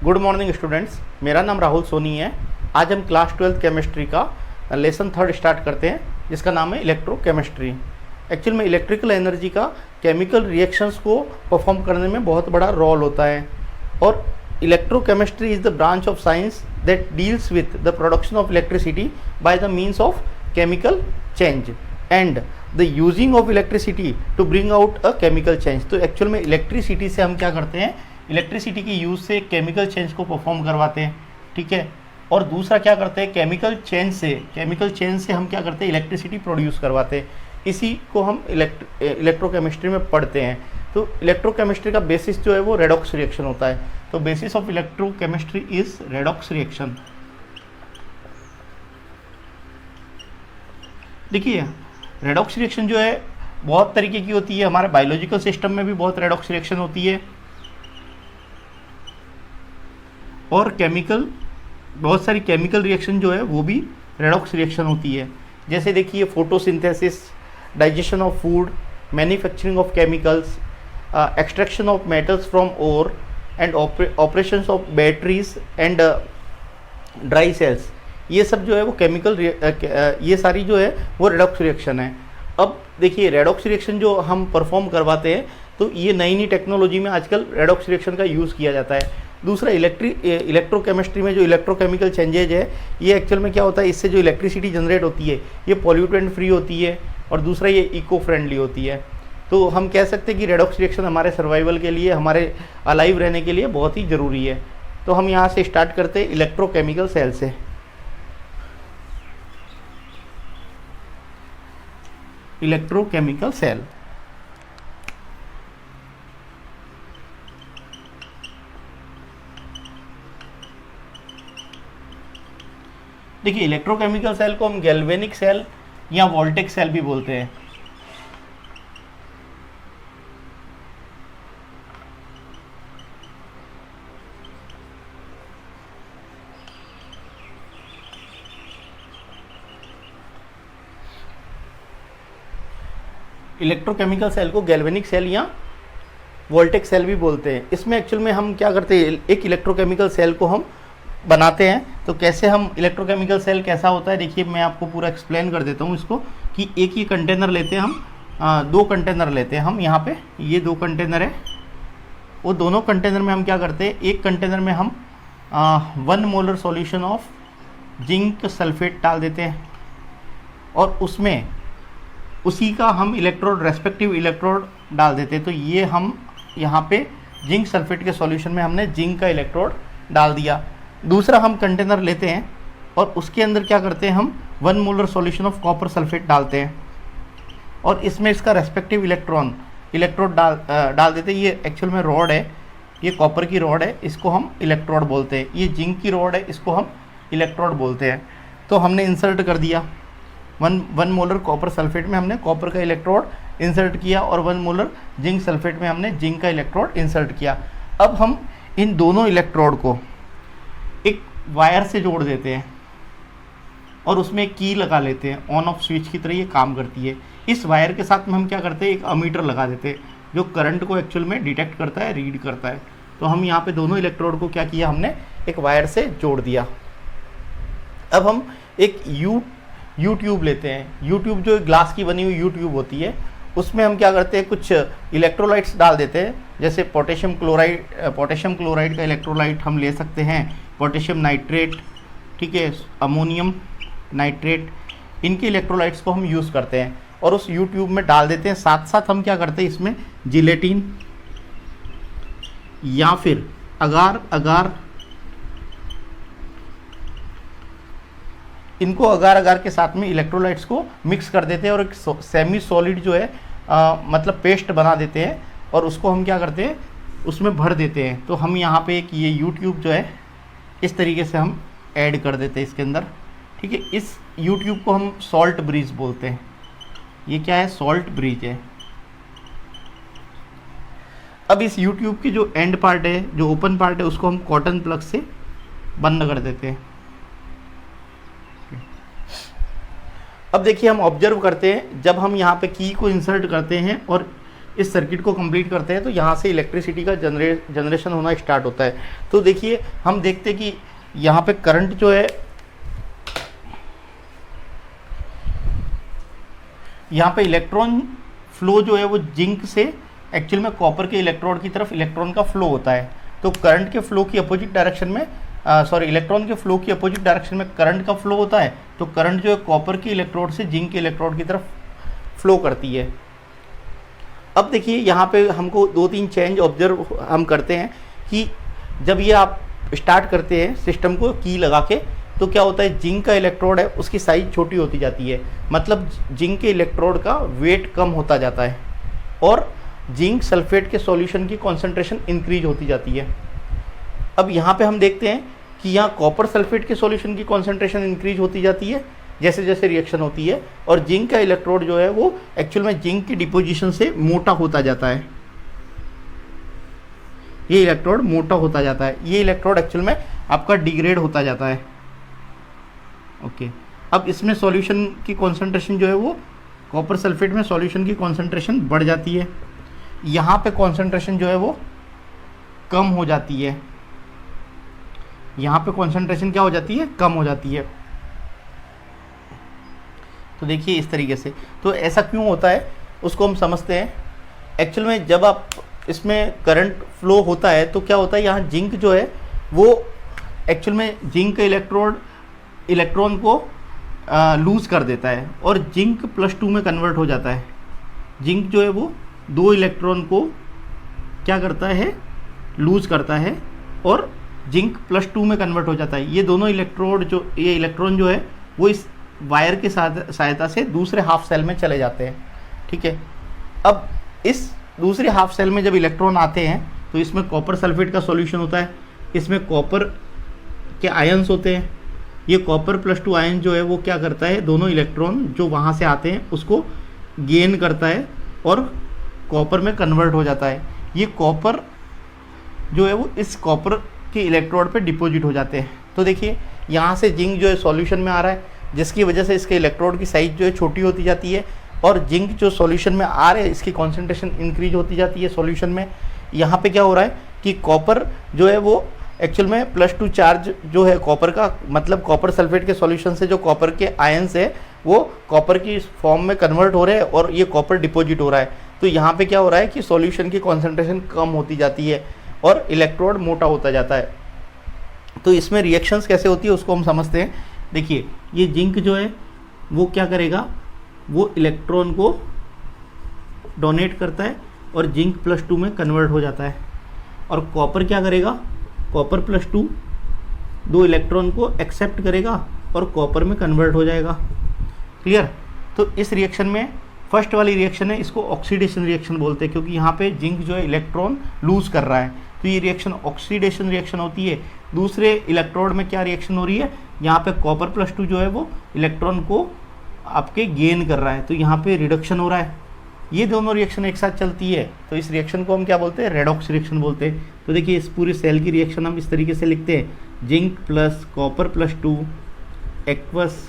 Good morning students, मेरा नाम राहुल सोनी है। आज हम क्लास 12th केमिस्ट्री का लेसन 3 स्टार्ट करते हैं, जिसका नाम है इलेक्ट्रोकेमिस्ट्री। एक्चुअल में इलेक्ट्रिकल एनर्जी का केमिकल रिएक्शंस को परफॉर्म करने में बहुत बड़ा रोल होता है, और electrochemistry is the branch of science that deals with the production of electricity by the means of chemical change and the using of electricity to bring out a chemical change. तो actual में electricity से हम क्या करते हैं, electricity के use से chemical change को परफॉर्म करवाते हैं, ठीक है। और दूसरा क्या करते हैं, केमिकल चेंज से हम क्या करते हैं, इलेक्ट्रिसिटी प्रोड्यूस करवाते हैं। इसी को हम इलेक्ट्रोकेमिस्ट्री में पढ़ते हैं। तो इलेक्ट्रोकेमिस्ट्री का बेसिस जो है वो रेडॉक्स रिएक्शन होता है। तो basis of electrochemistry is redox reaction. देखिए, रेडॉक्स रिएक्शन जो है बहुत तरीके की होती है। हमारे बायोलॉजिकल सिस्टम में भी बहुत रेडॉक्स रिएक्शन होती है, और बहुत सारी केमिकल रिएक्शन जो है वो भी रेडॉक्स रिएक्शन होती है। जैसे देखिए, photosynthesis, digestion of food, manufacturing of chemicals, extraction of metals from ore and operations of batteries and dry cells, ये सब जो है वो ये सारी जो है वो रेडॉक्स रिएक्शन है। अब देखिए, रेडॉक्स रिएक्शन जो हम परफॉर्म करवाते हैं, तो ये नई नई टेक्नोलॉजी में आजकल रेडॉक्स रिएक्शन का यूज़ किया जाता है। दूसरा, इलेक्ट्रोकेमिस्ट्री में जो इलेक्ट्रोकेमिकल चेंजेज है, ये एक्चुअल में क्या होता है, इससे जो इलेक्ट्रिसिटी जनरेट होती है ये पॉल्यूटेंट फ्री होती है, और दूसरा ये इको फ्रेंडली होती है। तो हम कह सकते हैं कि रेडॉक्स रिएक्शन हमारे सर्वाइवल के लिए, हमारे अलाइव रहने के लिए बहुत ही ज़रूरी है। तो हम यहाँ से स्टार्ट करते हैं इलेक्ट्रोकेमिकल सेल से। इलेक्ट्रोकेमिकल सेल, देखिए, इलेक्ट्रोकेमिकल सेल को हम गैल्वेनिक सेल या वोल्टेक सेल भी बोलते हैं। इलेक्ट्रोकेमिकल सेल को गैल्वेनिक सेल या वोल्टेक सेल भी बोलते हैं। इसमें एक्चुअल में हम क्या करते हैं, एक इलेक्ट्रोकेमिकल सेल को हम बनाते हैं। तो कैसे हम इलेक्ट्रोकेमिकल सेल कैसा होता है, देखिए मैं आपको पूरा एक्सप्लेन कर देता हूँ इसको। कि एक ही कंटेनर लेते हैं हम, 2 कंटेनर लेते हैं हम। यहाँ पे ये 2 कंटेनर है, वो दोनों कंटेनर में हम क्या करते हैं, एक कंटेनर में हम 1 molar solution of zinc sulphate डाल देते हैं, और उसमें उसी का हम रेस्पेक्टिव इलेक्ट्रोड डाल देते हैं। तो ये हम यहाँ पे जिंक सल्फेट के सॉल्यूशन में हमने जिंक का इलेक्ट्रोड डाल दिया। दूसरा हम कंटेनर लेते हैं, और उसके अंदर क्या करते हैं, हम 1 molar solution of copper sulphate डालते हैं, और इसमें इसका रेस्पेक्टिव इलेक्ट्रोड डाल देते हैं। ये एक्चुअल में रॉड है, ये कॉपर की रॉड है, इसको हम इलेक्ट्रोड बोलते हैं। ये जिंक की रॉड है, इसको हम इलेक्ट्रोड बोलते हैं। तो हमने इंसर्ट कर दिया 1 मोलर कॉपर सल्फेट में हमने कॉपर का इलेक्ट्रोड इंसर्ट किया, और 1 मोलर जिंक सल्फेट में हमने जिंक का इलेक्ट्रोड इंसर्ट किया। अब हम इन दोनों इलेक्ट्रोड को एक वायर से जोड़ देते हैं, और उसमें एक की लगा लेते हैं, ऑन ऑफ स्विच की तरह ये काम करती है। इस वायर के साथ में हम क्या करते हैं, एक अमीटर लगा देते हैं, जो करंट को एक्चुअल में डिटेक्ट करता है, रीड करता है। तो हम यहाँ पे दोनों इलेक्ट्रोड को क्या किया, हमने एक वायर से जोड़ दिया। अब हम एक यू ट्यूब लेते हैं। यू ट्यूब जो ग्लास की बनी हुई यू ट्यूब होती है, उसमें हम क्या करते हैं, कुछ इलेक्ट्रोलाइट्स डाल देते हैं। जैसे पोटेशियम क्लोराइड का इलेक्ट्रोलाइट हम ले सकते हैं, पोटेशियम नाइट्रेट, ठीक है, अमोनियम नाइट्रेट, इनके इलेक्ट्रोलाइट्स को हम यूज़ करते हैं, और उस यू ट्यूब में डाल देते हैं। साथ साथ हम क्या करते हैं, इसमें जिलेटिन या फिर अगार इनको अगार के साथ में इलेक्ट्रोलाइट्स को मिक्स कर देते हैं, और एक सेमी सॉलिड जो है मतलब पेस्ट बना देते हैं, और उसको हम क्या करते हैं, उसमें भर देते हैं। तो हम यहाँ पे एक ये यू ट्यूब जो है इस तरीके से हम ऐड कर देते हैं इसके अंदर, ठीक है। इस यू ट्यूब को हम सॉल्ट ब्रिज बोलते हैं। ये क्या है, सॉल्ट ब्रिज है। अब इस यू ट्यूब की जो एंड पार्ट है, जो ओपन पार्ट है, उसको हम कॉटन प्लग से बंद कर देते हैं। अब देखिए, हम ऑब्जर्व करते हैं, जब हम यहाँ पे की को इंसर्ट करते हैं और इस सर्किट को कंप्लीट करते हैं तो यहाँ से इलेक्ट्रिसिटी का जनरेशन होना स्टार्ट होता है। तो देखिए हम देखते हैं कि यहाँ पे करंट जो है, यहाँ पे इलेक्ट्रॉन फ्लो जो है वो जिंक से एक्चुअल में कॉपर के इलेक्ट्रोड की तरफ इलेक्ट्रॉन का फ्लो होता है। तो करंट के फ्लो की अपोजिट डायरेक्शन में इलेक्ट्रॉन के फ्लो की अपोजिट डायरेक्शन में करंट का फ्लो होता है। तो करंट जो है कॉपर के इलेक्ट्रोड से जिंक के इलेक्ट्रोड की तरफ फ्लो करती है। अब देखिए यहाँ पे हमको 2-3 चेंज ऑब्जर्व हम करते हैं कि जब ये आप स्टार्ट करते हैं सिस्टम को की लगा के, तो क्या होता है, जिंक का इलेक्ट्रोड है उसकी साइज छोटी होती जाती है, मतलब जिंक के इलेक्ट्रोड का वेट कम होता जाता है और जिंक सल्फेट के सॉल्यूशन की कॉन्सेंट्रेशन इंक्रीज होती जाती है। अब यहाँ पे हम देखते हैं कि यहाँ कॉपर सल्फेट के सॉल्यूशन की कॉन्सेंट्रेशन इंक्रीज होती जाती है जैसे जैसे रिएक्शन होती है, और जिंक का इलेक्ट्रोड जो है वो एक्चुअल में जिंक की डिपोजिशन से मोटा होता जाता है। ये इलेक्ट्रोड मोटा होता जाता है, ये इलेक्ट्रोड एक्चुअल में आपका डिग्रेड होता जाता है। ओके, अब इसमें सॉल्यूशन की कॉन्सेंट्रेशन जो है वो कॉपर सल्फेट में सॉल्यूशन की कॉन्सेंट्रेशन बढ़ जाती है, यहाँ पे कॉन्सेंट्रेशन जो है वो कम हो जाती है, यहाँ पे कॉन्सेंट्रेशन क्या हो जाती है, कम हो जाती है। तो देखिए इस तरीके से, तो ऐसा क्यों होता है उसको हम समझते हैं। एक्चुअल में जब आप इसमें करंट फ्लो होता है तो क्या होता है, यहाँ जिंक जो है वो एक्चुअल में जिंक का इलेक्ट्रॉन को लूज़ कर देता है और जिंक +2 में कन्वर्ट हो जाता है। जिंक जो है वो 2 इलेक्ट्रॉन को क्या करता है, लूज़ करता है और जिंक +2 में कन्वर्ट हो जाता है। ये दोनों इलेक्ट्रॉन जो है वो इस वायर के सहायता से दूसरे हाफ सेल में चले जाते हैं। ठीक है, अब इस दूसरे हाफ सेल में जब इलेक्ट्रॉन आते हैं तो इसमें कॉपर सल्फेट का सॉल्यूशन होता है, इसमें कॉपर के आयंस होते हैं। ये कॉपर +2 आयन जो है वो क्या करता है, दोनों इलेक्ट्रॉन जो वहाँ से आते हैं उसको गेन करता है और कॉपर में कन्वर्ट हो जाता है। ये कॉपर जो है वो इस कॉपर के इलेक्ट्रोड पे डिपॉजिट हो जाते हैं। तो देखिए यहाँ से जिंक जो है सॉल्यूशन में आ रहा है, जिसकी वजह से इसके इलेक्ट्रोड की साइज जो है छोटी होती जाती है, और जिंक जो सॉल्यूशन में आ रहे हैं इसकी कॉन्सेंट्रेशन इंक्रीज होती जाती है सॉल्यूशन में। यहाँ पे क्या हो रहा है कि कॉपर जो है वो एक्चुअल में +2 चार्ज जो है कॉपर का, मतलब कॉपर सल्फेट के सॉल्यूशन से जो कॉपर के आयंस है वो कॉपर की फॉर्म में कन्वर्ट हो रहे हैं और ये कॉपर डिपॉजिट हो रहा है। तो यहाँ पे क्या हो रहा है कि सॉल्यूशन की कॉन्सेंट्रेशन कम होती जाती है और इलेक्ट्रोड मोटा होता जाता है। तो इसमें रिएक्शंस कैसे होती है उसको हम समझते हैं। देखिए ये जिंक जो है वो क्या करेगा, वो इलेक्ट्रॉन को डोनेट करता है और जिंक +2 में कन्वर्ट हो जाता है, और कॉपर क्या करेगा, कॉपर +2 2 इलेक्ट्रॉन को एक्सेप्ट करेगा और कॉपर में कन्वर्ट हो जाएगा। क्लियर। तो इस रिएक्शन में फर्स्ट वाली रिएक्शन है, इसको ऑक्सीडेशन रिएक्शन बोलते हैं, क्योंकि यहाँ पे जिंक जो है इलेक्ट्रॉन लूज कर रहा है, तो ये रिएक्शन ऑक्सीडेशन रिएक्शन होती है। दूसरे इलेक्ट्रोड में क्या रिएक्शन हो रही है, यहाँ पे कॉपर +2 जो है वो इलेक्ट्रॉन को आपके गेन कर रहा है, तो यहाँ पे रिडक्शन हो रहा है। ये दोनों रिएक्शन एक साथ चलती है, तो इस रिएक्शन को हम क्या बोलते हैं, रेडॉक्स रिएक्शन बोलते हैं। तो देखिए इस पूरे सेल की रिएक्शन हम इस तरीके से लिखते हैं, zinc plus copper +2 aqueous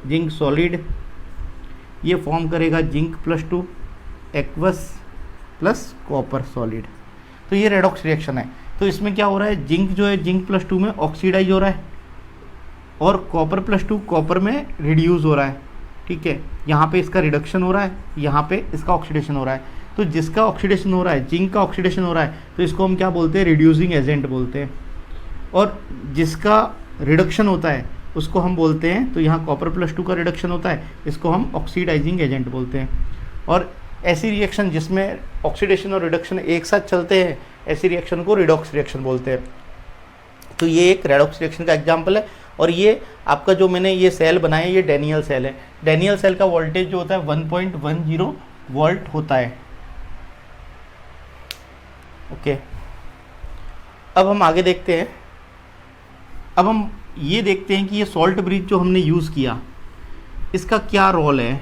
zinc solid, ये फॉर्म करेगा zinc +2 aqueous plus copper solid. तो ये रेडॉक्स रिएक्शन है। तो इसमें क्या हो रहा है, जिंक जो है जिंक +2 में ऑक्सीडाइज हो रहा है और कॉपर +2 कॉपर में रिड्यूस हो रहा है। ठीक है, यहाँ पे इसका रिडक्शन हो रहा है, यहाँ पे इसका ऑक्सीडेशन हो रहा है। तो जिसका ऑक्सीडेशन हो रहा है, जिंक का ऑक्सीडेशन हो रहा है, तो इसको हम क्या बोलते हैं, रिड्यूसिंग एजेंट बोलते हैं। और जिसका रिडक्शन होता है उसको हम बोलते हैं, तो यहाँ कॉपर +2 का रिडक्शन होता है, इसको हम ऑक्सीडाइजिंग एजेंट बोलते हैं। और ऐसी रिएक्शन जिसमें ऑक्सीडेशन और रिडक्शन एक साथ चलते हैं, ऐसी रिएक्शन को रिडॉक्स रिएक्शन बोलते हैं। तो ये एक रेडॉक्स रिएक्शन का एग्जाम्पल है। और ये आपका जो मैंने ये सेल बनाया, ये डैनियल सेल है। डैनियल सेल का वोल्टेज जो होता है 1.10 वोल्ट होता है। ओके, अब हम आगे देखते हैं। अब हम ये देखते हैं कि ये सॉल्ट ब्रिज जो हमने यूज़ किया, इसका क्या रोल है,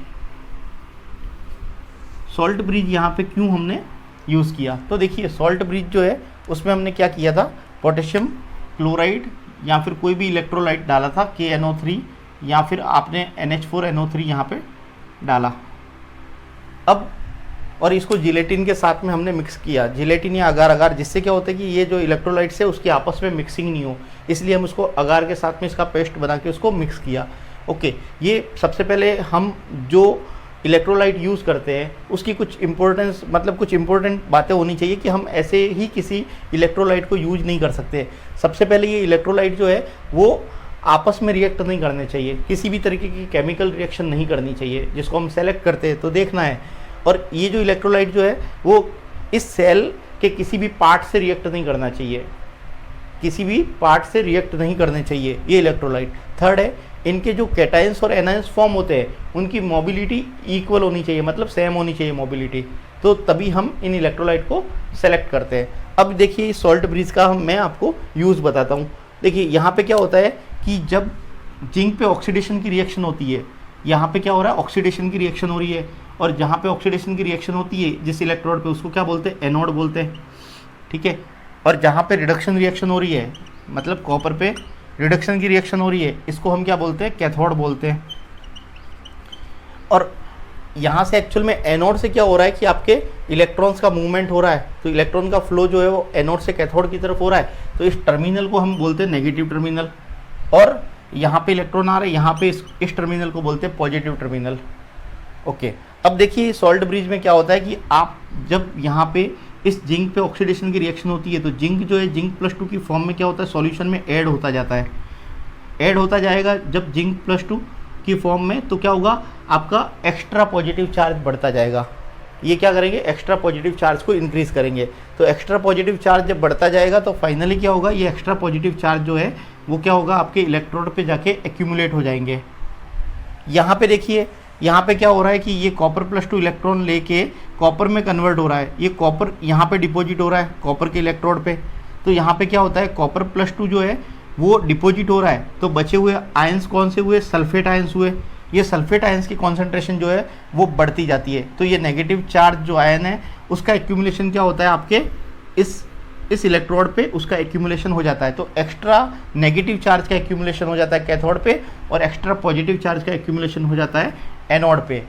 सॉल्ट ब्रिज यहाँ पे क्यों हमने यूज़ किया। तो देखिए सॉल्ट ब्रिज जो है उसमें हमने क्या किया था, पोटेशियम क्लोराइड या फिर कोई भी इलेक्ट्रोलाइट डाला था, KNO3, या फिर आपने NH4NO3 यहाँ पे डाला। अब और इसको जिलेटिन के साथ में हमने मिक्स किया, जिलेटिन या अगार अगार, जिससे क्या होता है कि ये जो इलेक्ट्रोलाइट्स है उसकी आपस में मिक्सिंग नहीं हो, इसलिए हम उसको अगार के साथ में इसका पेस्ट बना के उसको मिक्स किया। ओके, ये सबसे पहले हम जो इलेक्ट्रोलाइट यूज़ करते हैं उसकी कुछ इंपॉर्टेंस, मतलब कुछ इंपॉर्टेंट बातें होनी चाहिए कि हम ऐसे ही किसी इलेक्ट्रोलाइट को यूज नहीं कर सकते। सबसे पहले ये इलेक्ट्रोलाइट जो है वो आपस में रिएक्ट नहीं करने चाहिए, किसी भी तरीके की केमिकल रिएक्शन नहीं करनी चाहिए, जिसको हम सेलेक्ट करते हैं तो देखना है। और ये जो इलेक्ट्रोलाइट जो है वो इस सेल के किसी भी पार्ट से रिएक्ट नहीं करना चाहिए, किसी भी पार्ट से रिएक्ट नहीं करने चाहिए ये इलेक्ट्रोलाइट। थर्ड है, इनके जो कैटायंस और एनायंस फॉर्म होते हैं उनकी मोबिलिटी इक्वल होनी चाहिए, मतलब सेम होनी चाहिए मोबिलिटी, तो तभी हम इन इलेक्ट्रोलाइट को सेलेक्ट करते हैं। अब देखिए इस सॉल्ट ब्रिज का मैं आपको यूज़ बताता हूँ। देखिए यहाँ पे क्या होता है कि जब जिंक पे ऑक्सीडेशन की रिएक्शन होती है, यहाँ पे क्या हो रहा है, ऑक्सीडेशन की रिएक्शन हो रही है, और जहाँ पे ऑक्सीडेशन की रिएक्शन होती है जिस इलेक्ट्रोड पे उसको क्या बोलते हैं, एनोड बोलते हैं, ठीक है। और जहाँ पे रिडक्शन रिएक्शन हो रही है, मतलब कॉपर पे रिडक्शन की रिएक्शन हो रही है, इसको हम क्या बोलते हैं, कैथोड बोलते हैं। और यहाँ से एक्चुअल में एनोड से क्या हो रहा है कि आपके इलेक्ट्रॉन्स का मूवमेंट हो रहा है, तो इलेक्ट्रॉन का फ्लो जो है वो एनोड से कैथोड की तरफ हो रहा है, तो इस टर्मिनल को हम बोलते हैं नेगेटिव टर्मिनल। और यहाँ पे इलेक्ट्रॉन आ रहे हैं, यहाँ पे इस टर्मिनल को बोलते हैं पॉजिटिव टर्मिनल। ओके, अब देखिए सॉल्ट ब्रिज में क्या होता है कि आप जब यहाँ पे इस जिंक पे ऑक्सीडेशन की रिएक्शन होती है तो जिंक जो है जिंक +2 की फॉर्म में क्या होता है, सॉल्यूशन में ऐड होता जाता है, ऐड होता जाएगा जब जिंक +2 की फॉर्म में, तो क्या होगा, आपका एक्स्ट्रा पॉजिटिव चार्ज बढ़ता जाएगा। ये क्या करेंगे, एक्स्ट्रा पॉजिटिव चार्ज को इंक्रीज करेंगे। तो एक्स्ट्रा पॉजिटिव चार्ज जब बढ़ता जाएगा तो फाइनली क्या होगा, ये एक्स्ट्रा पॉजिटिव चार्ज जो है वो क्या होगा, आपके इलेक्ट्रोड पे जाके एक्यूमुलेट हो जाएंगे। यहाँ पे देखिए, यहाँ पे क्या हो रहा है कि ये कॉपर +2 इलेक्ट्रॉन लेके कॉपर में कन्वर्ट हो रहा है, ये कॉपर यहाँ पे डिपॉजिट हो रहा है कॉपर के इलेक्ट्रोड पे, तो यहाँ पे क्या होता है, कॉपर +2 जो है वो डिपॉजिट हो रहा है, तो बचे हुए आयंस कौन से हुए, सल्फेट आयंस हुए। ये सल्फेट आयंस की कॉन्सेंट्रेशन जो है वो बढ़ती जाती है, तो ये नेगेटिव चार्ज जो आयन है उसका एक्यूमुलेशन क्या होता है, आपके इस इलेक्ट्रोड पे उसका एक्यूमुलेशन हो जाता है। तो एक्स्ट्रा नेगेटिव चार्ज का एक्यूमुलेशन हो जाता है कैथोड पे, और एक्स्ट्रा पॉजिटिव चार्ज का एक्यूमुलेशन हो जाता है एनोड पे।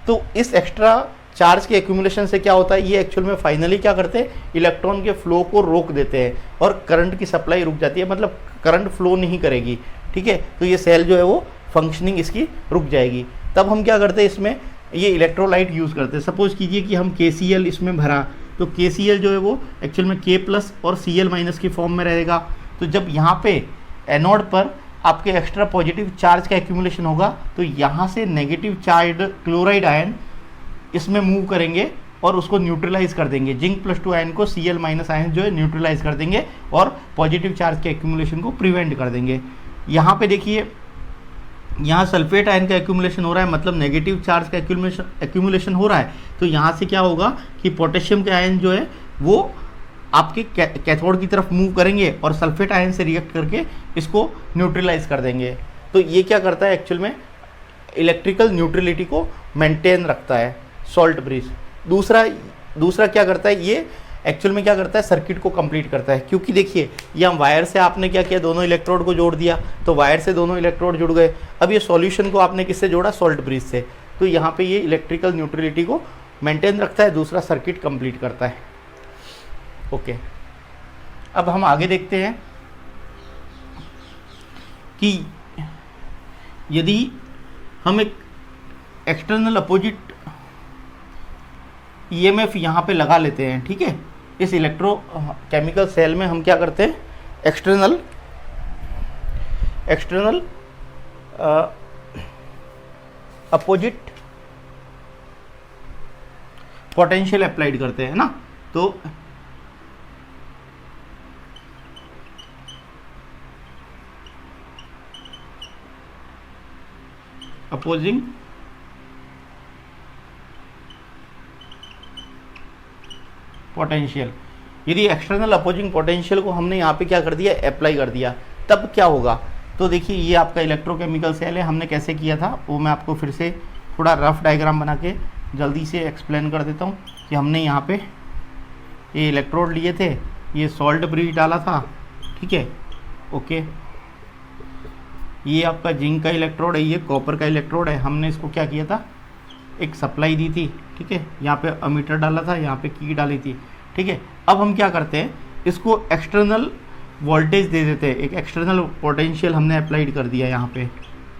तो इस एक्स्ट्रा चार्ज के एक्यूमुलेशन से क्या होता है, ये एक्चुअल में फाइनली क्या करते हैं, इलेक्ट्रॉन के फ्लो को रोक देते हैं और करंट की सप्लाई रुक जाती है, मतलब करंट फ्लो नहीं करेगी, ठीक है। तो ये सेल जो है वो फंक्शनिंग इसकी रुक जाएगी। तब हम क्या करते हैं, इसमें ये इलेक्ट्रोलाइट यूज़ करते हैं। सपोज कीजिए कि हम KCl इसमें भरा, तो KCl जो है वो एक्चुअल में K+ और Cl- की फॉर्म में रहेगा। तो जब यहाँ पे एनोड पर आपके एक्स्ट्रा पॉजिटिव चार्ज का एक्यूमुलेशन होगा तो यहाँ से नेगेटिव चार्ज क्लोराइड आयन इसमें मूव करेंगे और उसको न्यूट्रलाइज कर देंगे, जिंक +2 आयन को Cl- आयन जो है न्यूट्रलाइज कर देंगे और पॉजिटिव चार्ज के एक्यूमुलेशन को प्रिवेंट कर देंगे। यहाँ पे देखिए, यहाँ सल्फेट आयन का एक्यूमुलेशन हो रहा है, मतलब नेगेटिव चार्ज का एक्यूमुलेशन हो रहा है, तो यहाँ से क्या होगा कि पोटेशियम के आयन जो है वो आपके कैथोड की तरफ मूव करेंगे और सल्फेट आयन से रिएक्ट करके इसको न्यूट्रलाइज कर देंगे। तो ये क्या करता है, एक्चुअल में इलेक्ट्रिकल न्यूट्रलिटी को मेंटेन रखता है सॉल्ट ब्रिज। दूसरा क्या करता है, ये एक्चुअल में क्या करता है, सर्किट को कंप्लीट करता है। क्योंकि देखिए यहाँ वायर से आपने क्या किया, दोनों इलेक्ट्रोड को जोड़ दिया, तो वायर से दोनों इलेक्ट्रोड जुड़ गए। अब ये सॉल्यूशन को आपने किससे जोड़ा, सॉल्ट ब्रिज से, तो यहाँ पे ये इलेक्ट्रिकल न्यूट्रलिटी को मेंटेन रखता है, दूसरा सर्किट कंप्लीट करता है। ओके, अब हम आगे देखते हैं कि यदि हम एक एक्सटर्नल अपोजिट EMF यहाँ पे लगा लेते हैं, ठीक है, इस इलेक्ट्रोकेमिकल सेल में हम क्या करते हैं, एक्सटर्नल अपोजिट पोटेंशियल अप्लाइड करते हैं ना। तो अपोजिंग पोटेंशियल, यदि एक्सटर्नल अपोजिंग पोटेंशियल को हमने यहाँ पे क्या कर दिया, अप्लाई कर दिया, तब क्या होगा। तो देखिए ये आपका इलेक्ट्रोकेमिकल सेल है, हमने कैसे किया था वो मैं आपको फिर से थोड़ा रफ डायग्राम बना के जल्दी से एक्सप्लेन कर देता हूँ कि हमने यहाँ पे ये इलेक्ट्रोड लिए थे, ये सॉल्ट ब्रिज डाला था, ठीक है, ओके। ये आपका जिंक का इलेक्ट्रोड है, ये कॉपर का इलेक्ट्रोड है, हमने इसको क्या किया था, एक सप्लाई दी थी ठीक है, यहाँ पे अमीटर डाला था, यहाँ पे की डाली थी, ठीक है। अब हम क्या करते हैं, इसको एक्सटर्नल वोल्टेज दे देते हैं, एक एक्सटर्नल पोटेंशियल हमने अप्लाइड कर दिया यहाँ पे,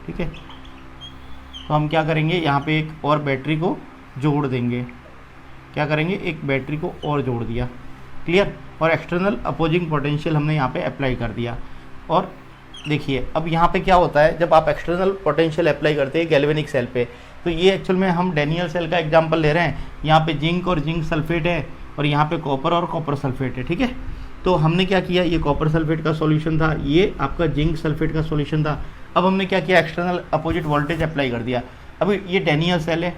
ठीक है। तो हम क्या करेंगे, यहाँ पे एक और बैटरी को जोड़ देंगे, क्या करेंगे, एक बैटरी को और जोड़ दिया, क्लियर, और एक्सटर्नल अपोजिंग पोटेंशियल हमने यहाँ पे अप्लाई कर दिया। और देखिए अब यहाँ पे क्या होता है, जब आप एक्सटर्नल पोटेंशियल अप्लाई करते हैं गैल्वेनिक सेल पे, तो ये एक्चुअल में हम डैनियल सेल का एग्जांपल ले रहे हैं। यहाँ पे जिंक और जिंक सल्फेट है और यहाँ पे कॉपर और कॉपर सल्फेट है, ठीक है। तो हमने क्या किया, ये कॉपर सल्फेट का सॉल्यूशन था, ये आपका जिंक सल्फेट का सॉल्यूशन था। अब हमने क्या किया, एक्सटर्नल अपोजिट वोल्टेज अप्लाई कर दिया। अभी ये डैनियल सेल है,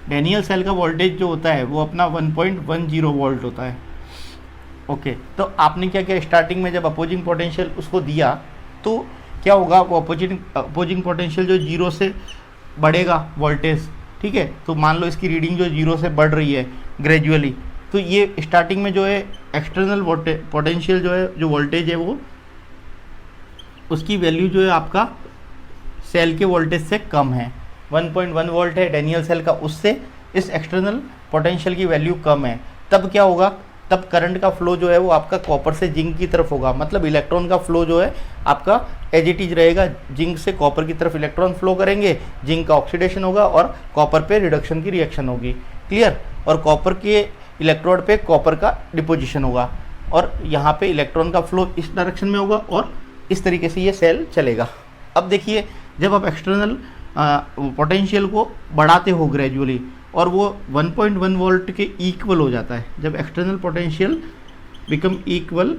डैनियल सेल का वोल्टेज जो होता है वो अपना 1.10 वोल्ट होता है, ओके। तो आपने क्या किया, स्टार्टिंग में जब अपोजिंग पोटेंशियल उसको दिया तो क्या होगा, वो अपोजिंग पोटेंशियल जो 0 से बढ़ेगा वोल्टेज, ठीक है। तो मान लो इसकी रीडिंग जो 0 से बढ़ रही है ग्रेजुअली, तो ये स्टार्टिंग में जो है एक्सटर्नल पोटेंशियल जो है, जो वोल्टेज है वो, उसकी वैल्यू जो है आपका सेल के वोल्टेज से कम है, 1.1 वोल्ट है डैनियल सेल का, उससे इस एक्सटर्नल पोटेंशियल की वैल्यू कम है। तब क्या होगा, तब करंट का फ्लो जो है वो आपका कॉपर से जिंक की तरफ होगा, मतलब इलेक्ट्रॉन का फ्लो जो है आपका एज इट इज रहेगा, जिंक से कॉपर की तरफ इलेक्ट्रॉन फ्लो करेंगे, जिंक का ऑक्सीडेशन होगा और कॉपर पे रिडक्शन की रिएक्शन होगी, क्लियर। और कॉपर के इलेक्ट्रोड पे कॉपर का डिपोजिशन होगा और यहाँ पे इलेक्ट्रॉन का फ्लो इस डायरेक्शन में होगा और इस तरीके से ये सेल चलेगा। अब देखिए जब आप एक्सटर्नल पोटेंशियल को बढ़ाते हो ग्रेजुअली और वो 1.1 वोल्ट के इक्वल हो जाता है, जब external potential become equal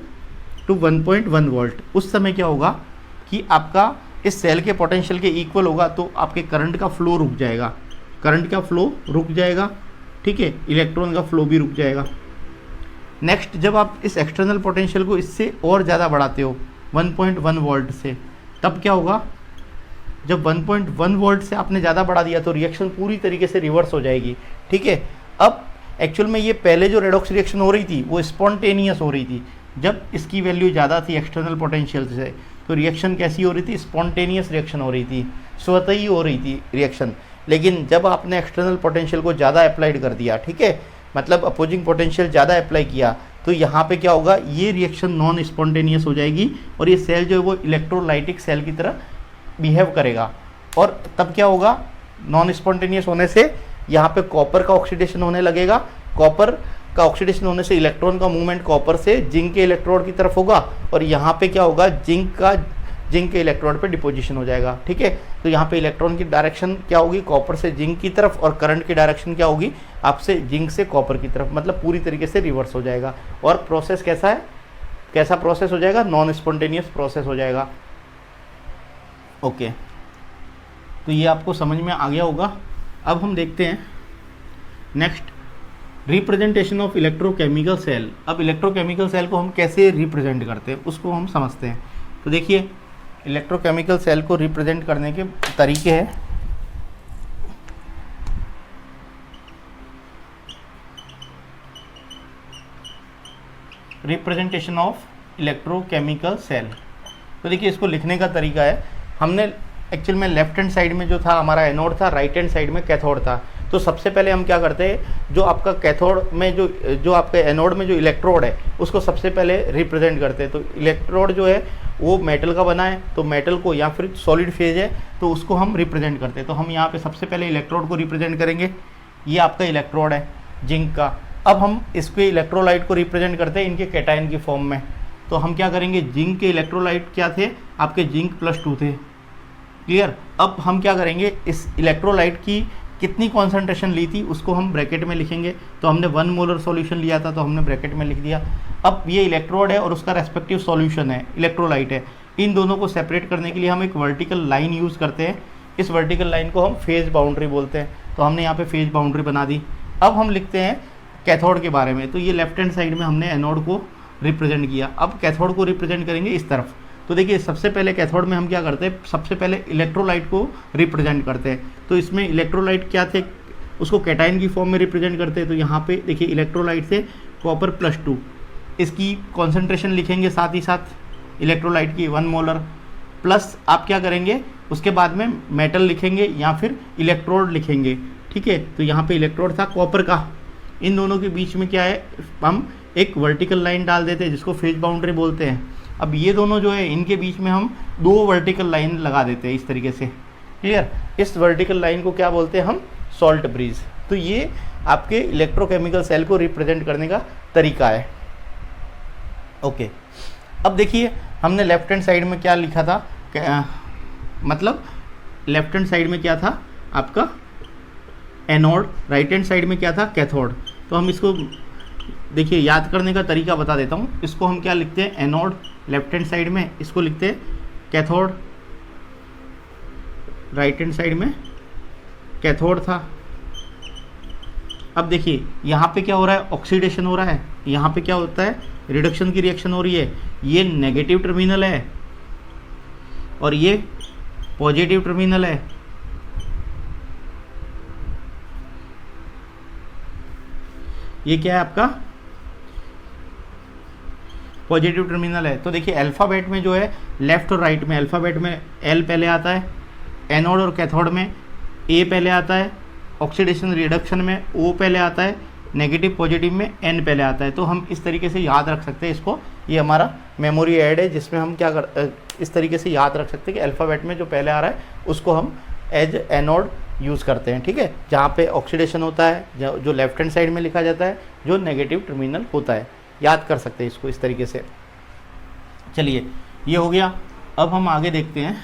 to 1.1 volt, उस समय क्या होगा कि आपका इस सेल के पोटेंशियल के इक्वल होगा, तो आपके करंट का फ्लो रुक जाएगा, करंट का फ्लो रुक जाएगा, ठीक है, इलेक्ट्रॉन का फ्लो भी रुक जाएगा। नेक्स्ट, जब आप इस एक्सटर्नल पोटेंशियल को इससे और ज़्यादा बढ़ाते हो 1.1 वोल्ट से, तब क्या होगा, जब 1.1 वोल्ट से आपने ज़्यादा बढ़ा दिया तो रिएक्शन पूरी तरीके से रिवर्स हो जाएगी, ठीक है। अब एक्चुअल में ये पहले जो रेडॉक्स रिएक्शन हो रही थी वो स्पॉन्टेनियस हो रही थी, जब इसकी वैल्यू ज़्यादा थी एक्सटर्नल पोटेंशियल से, तो रिएक्शन कैसी हो रही थी, स्पॉन्टेनियस रिएक्शन हो रही थी, स्वतः ही हो रही थी रिएक्शन। लेकिन जब आपने एक्सटर्नल पोटेंशियल को ज़्यादा अप्लाइड कर दिया, ठीक है, मतलब अपोजिंग पोटेंशियल ज़्यादा अप्लाई किया, तो यहाँ पे क्या होगा, ये रिएक्शन नॉन स्पॉन्टेनियस हो जाएगी और ये सेल जो है वो इलेक्ट्रोलाइटिक सेल की तरह बिहेव करेगा। और तब क्या होगा, नॉन स्पॉन्टेनियस होने से यहाँ पे कॉपर का ऑक्सीडेशन होने लगेगा, कॉपर का ऑक्सीडेशन होने से इलेक्ट्रॉन का मूवमेंट कॉपर से जिंक के इलेक्ट्रोड की तरफ होगा और यहाँ पे क्या होगा, जिंक के इलेक्ट्रोड पे डिपोजिशन हो जाएगा, ठीक है। तो यहाँ पे इलेक्ट्रॉन की डायरेक्शन क्या होगी, कॉपर से जिंक की तरफ, और करंट की डायरेक्शन क्या होगी, आपसे जिंक से कॉपर की तरफ, मतलब पूरी तरीके से रिवर्स हो जाएगा। और प्रोसेस कैसा है, कैसा प्रोसेस हो जाएगा, नॉन स्पॉन्टेनियस प्रोसेस हो जाएगा, ओके। तो ये आपको समझ में आ गया होगा। अब हम देखते हैं next, representation of electrochemical cell. अब इलेक्ट्रोकेमिकल सेल को हम कैसे रिप्रेजेंट करते हैं उसको हम समझते हैं। तो देखिए इलेक्ट्रोकेमिकल सेल को रिप्रेजेंट करने के तरीके हैं। रिप्रेजेंटेशन ऑफ इलेक्ट्रोकेमिकल सेल, तो देखिए इसको लिखने का तरीका है, हमने एक्चुअल में लेफ्ट हैंड साइड में जो था हमारा एनोड था, राइट हैंड साइड में कैथोड था। तो सबसे पहले हम क्या करते हैं, जो आपका कैथोड में जो आपके एनोड में जो इलेक्ट्रोड है उसको सबसे पहले रिप्रेजेंट करते हैं। तो इलेक्ट्रोड जो है वो मेटल का बना है, तो मेटल को, या फिर सॉलिड फेज है तो उसको हम रिप्रेजेंट करते हैं। तो हम यहाँ पे सबसे पहले इलेक्ट्रोड को रिप्रेजेंट करेंगे, ये आपका इलेक्ट्रोड है जिंक का। अब हम इसके इलेक्ट्रोलाइट को रिप्रेजेंट करते हैं इनके कैटायन की फॉर्म में। तो हम क्या करेंगे, जिंक के इलेक्ट्रोलाइट क्या थे, आपके जिंक +2 थे, क्लियर। अब हम क्या करेंगे, इस इलेक्ट्रोलाइट की कितनी कॉन्सेंट्रेशन ली थी उसको हम ब्रैकेट में लिखेंगे। तो हमने 1 मोलर सॉल्यूशन लिया था तो हमने ब्रैकेट में लिख दिया। अब ये इलेक्ट्रोड है और उसका रेस्पेक्टिव सॉल्यूशन है, इलेक्ट्रोलाइट है, इन दोनों को सेपरेट करने के लिए हम एक वर्टिकल लाइन यूज़ करते हैं। इस वर्टिकल लाइन को हम फेज बाउंड्री बोलते हैं। तो हमने यहाँ पे फेज बाउंड्री बना दी। अब हम लिखते हैं कैथोड के बारे में। तो ये लेफ्ट हैंड साइड में हमने एनोड को रिप्रेजेंट किया। अब कैथोड को रिप्रेजेंट करेंगे इस तरफ। तो देखिए सबसे पहले कैथोड में हम क्या करते हैं, सबसे पहले इलेक्ट्रोलाइट को रिप्रेजेंट करते हैं। तो इसमें इलेक्ट्रोलाइट क्या थे, उसको कैटायन की फॉर्म में रिप्रेजेंट करते हैं। तो यहाँ पे देखिए इलेक्ट्रोलाइट से कॉपर +2, इसकी कॉन्सेंट्रेशन लिखेंगे, साथ ही साथ इलेक्ट्रोलाइट की 1 मोलर, प्लस आप क्या करेंगे उसके बाद में मेटल लिखेंगे या फिर इलेक्ट्रोड लिखेंगे। ठीक है। तो यहाँ पे इलेक्ट्रोड था कॉपर का, इन दोनों के बीच में क्या है, हम एक वर्टिकल लाइन डाल देते हैं जिसको फेज बाउंड्री बोलते हैं। अब ये दोनों जो है इनके बीच में हम दो वर्टिकल लाइन लगा देते हैं इस तरीके से, क्लियर। इस वर्टिकल लाइन को क्या बोलते हैं हम, सॉल्ट ब्रिज। तो ये आपके इलेक्ट्रोकेमिकल सेल को रिप्रेजेंट करने का तरीका है। ओके, अब देखिए हमने लेफ्ट हैंड साइड में क्या लिखा था, मतलब लेफ्ट हैंड साइड में क्या था आपका एनोड, राइट हैंड साइड में क्या था कैथोड। तो हम इसको देखिए याद करने का तरीका बता देता हूँ। इसको हम क्या लिखते हैं, एनोड लेफ्ट हैंड साइड में, इसको लिखते हैं कैथोड राइट हैंड साइड में, कैथोड था। अब देखिए यहाँ पे क्या हो रहा है, ऑक्सीडेशन हो रहा है, यहाँ पे क्या होता है, रिडक्शन की रिएक्शन हो रही है। ये नेगेटिव टर्मिनल है और ये पॉजिटिव टर्मिनल है। ये क्या है आपका पॉजिटिव टर्मिनल है। तो देखिए अल्फ़ाबेट में जो है लेफ्ट और राइट में, अल्फ़ाबेट में एल पहले आता है, एनोड और कैथोड में ए पहले आता है, ऑक्सीडेशन रिडक्शन में ओ पहले आता है, नेगेटिव पॉजिटिव में एन पहले आता है। तो हम इस तरीके से याद रख सकते हैं इसको, ये हमारा मेमोरी ऐड है जिसमें हम क्या इस तरीके से याद रख सकते हैं कि अल्फ़ाबेट में जो पहले आ रहा है उसको हम एज एनोड यूज़ करते हैं, ठीक है। जहाँ पे ऑक्सीडेशन होता है जो लेफ्ट हैंड साइड में लिखा जाता है, जो नेगेटिव टर्मिनल होता है, याद कर सकते हैं इसको इस तरीके से। चलिए ये हो गया। अब हम आगे देखते हैं